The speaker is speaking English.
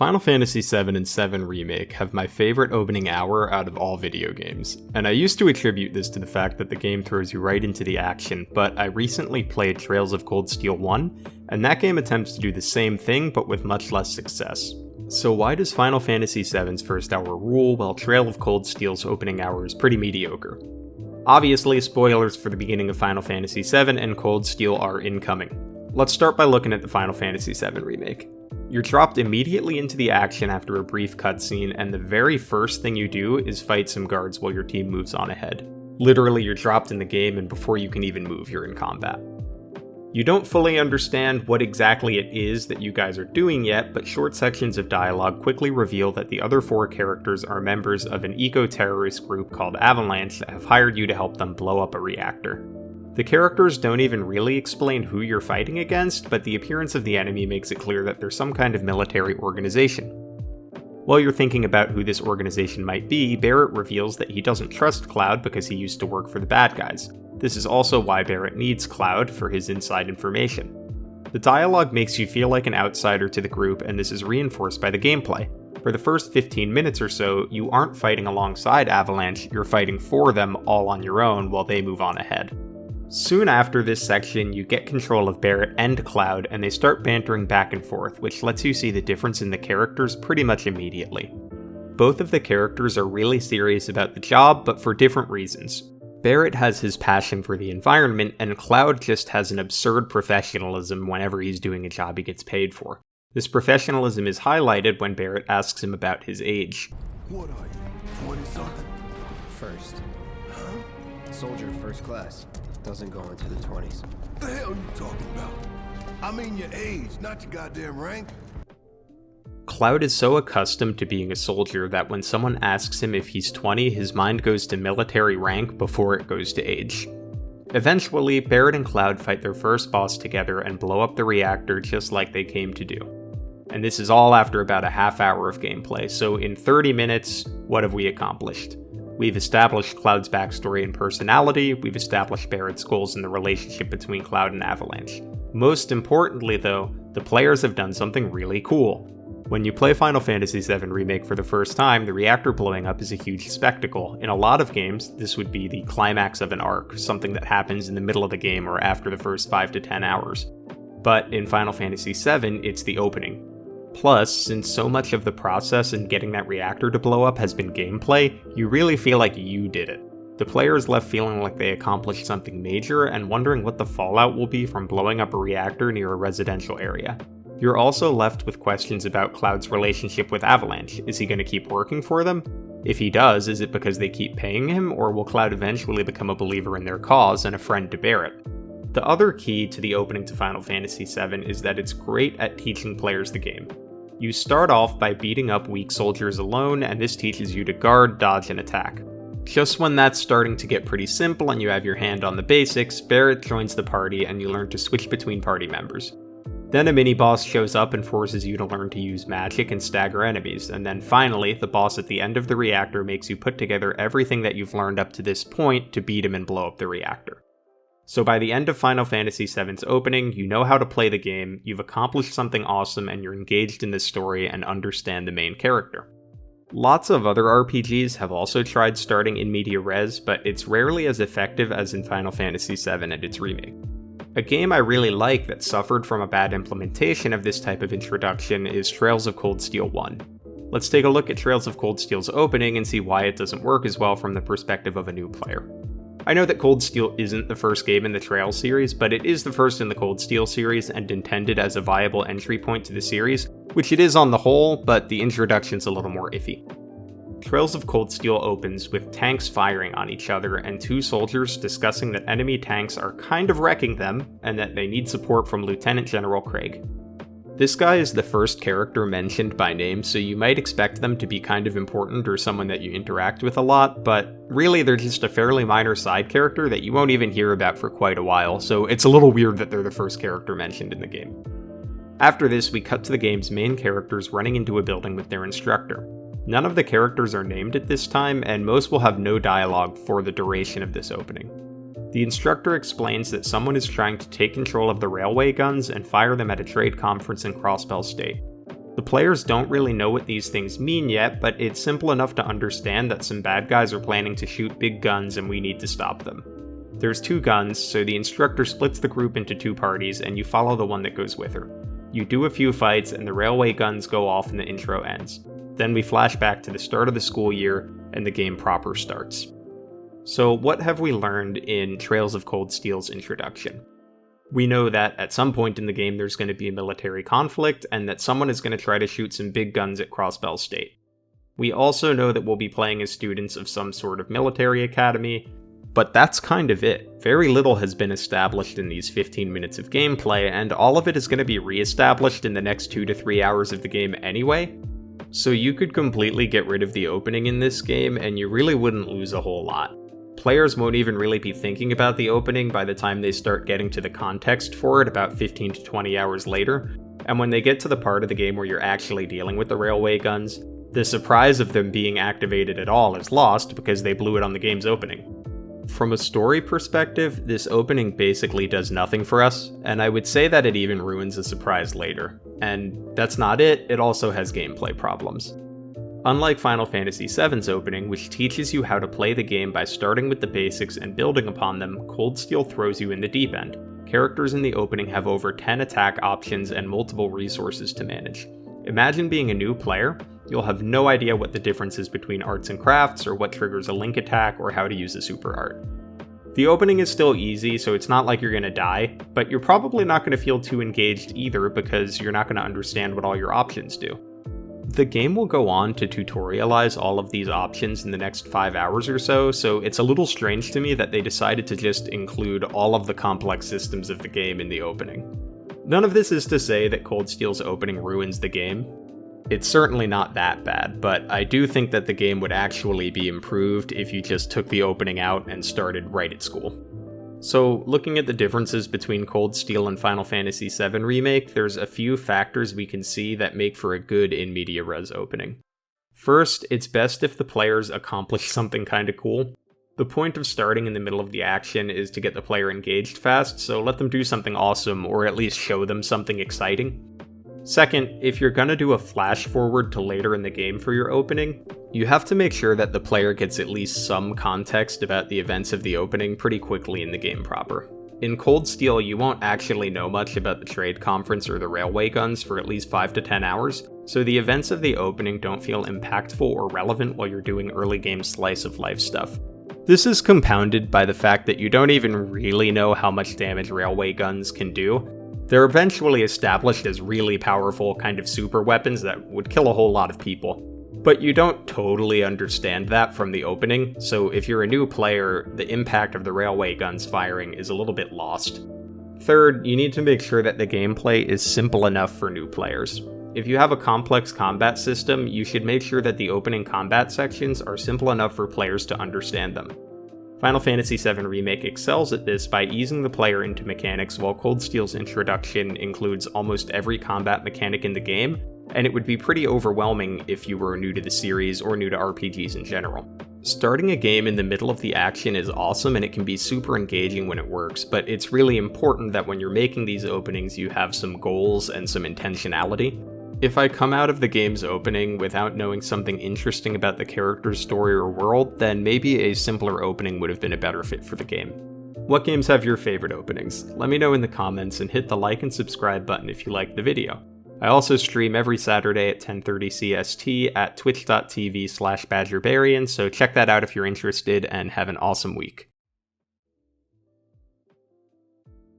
Final Fantasy VII and VII Remake have my favorite opening hour out of all video games, and I used to attribute this to the fact that the game throws you right into the action, but I recently played Trails of Cold Steel 1, and that game attempts to do the same thing but with much less success. So why does Final Fantasy VII's first hour rule while Trail of Cold Steel's opening hour is pretty mediocre? Obviously, spoilers for the beginning of Final Fantasy VII and Cold Steel are incoming. Let's start by looking at the Final Fantasy VII Remake. You're dropped immediately into the action after a brief cutscene, and the very first thing you do is fight some guards while your team moves on ahead. Literally, you're dropped in the game, and before you can even move, you're in combat. You don't fully understand what exactly it is that you guys are doing yet, but short sections of dialogue quickly reveal that the other four characters are members of an eco-terrorist group called Avalanche that have hired you to help them blow up a reactor. The characters don't even really explain who you're fighting against, but the appearance of the enemy makes it clear that they're some kind of military organization. While you're thinking about who this organization might be, Barrett reveals that he doesn't trust Cloud because he used to work for the bad guys. This is also why Barrett needs Cloud for his inside information. The dialogue makes you feel like an outsider to the group, and this is reinforced by the gameplay. For the first 15 minutes or so, you aren't fighting alongside Avalanche, you're fighting for them all on your own while they move on ahead. Soon after this section, you get control of Barrett and Cloud, and they start bantering back and forth, which lets you see the difference in the characters pretty much immediately. Both of the characters are really serious about the job, but for different reasons. Barrett has his passion for the environment, and Cloud just has an absurd professionalism whenever he's doing a job he gets paid for. This professionalism is highlighted when Barrett asks him about his age. What are you, 20-something? First. Huh? Soldier first class. Doesn't go into the 20s. What the hell are you talking about? I mean your age, not your goddamn rank. Cloud is so accustomed to being a soldier that when someone asks him if he's 20, his mind goes to military rank before it goes to age. Eventually, Barrett and Cloud fight their first boss together and blow up the reactor just like they came to do. And this is all after about a half hour of gameplay, so in 30 minutes, what have we accomplished? We've established Cloud's backstory and personality, we've established Barrett's goals and the relationship between Cloud and Avalanche. Most importantly though, the players have done something really cool. When you play Final Fantasy VII Remake for the first time, the reactor blowing up is a huge spectacle. In a lot of games, this would be the climax of an arc, something that happens in the middle of the game or after the first 5 to 10 hours. But in Final Fantasy VII, it's the opening. Plus, since so much of the process in getting that reactor to blow up has been gameplay, you really feel like you did it. The player is left feeling like they accomplished something major and wondering what the fallout will be from blowing up a reactor near a residential area. You're also left with questions about Cloud's relationship with Avalanche. Is he going to keep working for them? If he does, is it because they keep paying him, or will Cloud eventually become a believer in their cause and a friend to Barrett? The other key to the opening to Final Fantasy VII is that it's great at teaching players the game. You start off by beating up weak soldiers alone, and this teaches you to guard, dodge, and attack. Just when that's starting to get pretty simple and you have your hand on the basics, Barrett joins the party and you learn to switch between party members. Then a mini-boss shows up and forces you to learn to use magic and stagger enemies, and then finally, the boss at the end of the reactor makes you put together everything that you've learned up to this point to beat him and blow up the reactor. So by the end of Final Fantasy VII's opening, you know how to play the game, you've accomplished something awesome, and you're engaged in the story and understand the main character. Lots of other RPGs have also tried starting in media res, but it's rarely as effective as in Final Fantasy VII and its remake. A game I really like that suffered from a bad implementation of this type of introduction is Trails of Cold Steel 1. Let's take a look at Trails of Cold Steel's opening and see why it doesn't work as well from the perspective of a new player. I know that Cold Steel isn't the first game in the Trails series, but it is the first in the Cold Steel series and intended as a viable entry point to the series, which it is on the whole, but the introduction's a little more iffy. Trails of Cold Steel opens with tanks firing on each other and two soldiers discussing that enemy tanks are kind of wrecking them and that they need support from Lieutenant General Craig. This guy is the first character mentioned by name, so you might expect them to be kind of important or someone that you interact with a lot, but really they're just a fairly minor side character that you won't even hear about for quite a while, so it's a little weird that they're the first character mentioned in the game. After this, we cut to the game's main characters running into a building with their instructor. None of the characters are named at this time, and most will have no dialogue for the duration of this opening. The instructor explains that someone is trying to take control of the railway guns and fire them at a trade conference in Crossbell State. The players don't really know what these things mean yet, but it's simple enough to understand that some bad guys are planning to shoot big guns and we need to stop them. There's 2 guns, so the instructor splits the group into 2 parties and you follow the one that goes with her. You do a few fights and the railway guns go off and the intro ends. Then we flash back to the start of the school year and the game proper starts. So what have we learned in Trails of Cold Steel's introduction? We know that at some point in the game there's going to be a military conflict and that someone is going to try to shoot some big guns at Crossbell State. We also know that we'll be playing as students of some sort of military academy, but that's kind of it. Very little has been established in these 15 minutes of gameplay, and all of it is going to be re-established in the next 2 to 3 hours of the game anyway. So you could completely get rid of the opening in this game and you really wouldn't lose a whole lot. Players won't even really be thinking about the opening by the time they start getting to the context for it about 15 to 20 hours later, and when they get to the part of the game where you're actually dealing with the railway guns, the surprise of them being activated at all is lost because they blew it on the game's opening. From a story perspective, this opening basically does nothing for us, and I would say that it even ruins the surprise later. And that's not it, it also has gameplay problems. Unlike Final Fantasy VII's opening, which teaches you how to play the game by starting with the basics and building upon them, Cold Steel throws you in the deep end. Characters in the opening have over 10 attack options and multiple resources to manage. Imagine being a new player. You'll have no idea what the difference is between arts and crafts, or what triggers a link attack, or how to use a super art. The opening is still easy, so it's not like you're going to die, but you're probably not going to feel too engaged either because you're not going to understand what all your options do. The game will go on to tutorialize all of these options in the next 5 hours or so it's a little strange to me that they decided to just include all of the complex systems of the game in the opening. None of this is to say that Cold Steel's opening ruins the game. It's certainly not that bad, but I do think that the game would actually be improved if you just took the opening out and started right at school. So, looking at the differences between Cold Steel and Final Fantasy VII Remake, there's a few factors we can see that make for a good in media res opening. First, it's best if the players accomplish something kinda cool. The point of starting in the middle of the action is to get the player engaged fast, so let them do something awesome, or at least show them something exciting. Second, if you're gonna do a flash forward to later in the game for your opening, you have to make sure that the player gets at least some context about the events of the opening pretty quickly in the game proper. In Cold Steel, you won't actually know much about the trade conference or the railway guns for at least 5 to 10 hours, so the events of the opening don't feel impactful or relevant while you're doing early game slice of life stuff. This is compounded by the fact that you don't even really know how much damage railway guns can do. They're eventually established as really powerful kind of super weapons that would kill a whole lot of people. But you don't totally understand that from the opening, so if you're a new player, the impact of the railway guns firing is a little bit lost. Third, you need to make sure that the gameplay is simple enough for new players. If you have a complex combat system, you should make sure that the opening combat sections are simple enough for players to understand them. Final Fantasy VII Remake excels at this by easing the player into mechanics, while Cold Steel's introduction includes almost every combat mechanic in the game, and it would be pretty overwhelming if you were new to the series or new to RPGs in general. Starting a game in the middle of the action is awesome and it can be super engaging when it works, but it's really important that when you're making these openings you have some goals and some intentionality. If I come out of the game's opening without knowing something interesting about the character's story or world, then maybe a simpler opening would have been a better fit for the game. What games have your favorite openings? Let me know in the comments and hit the like and subscribe button if you liked the video. I also stream every Saturday at 10:30 CST at twitch.tv/BadgerBarian, so check that out if you're interested and have an awesome week.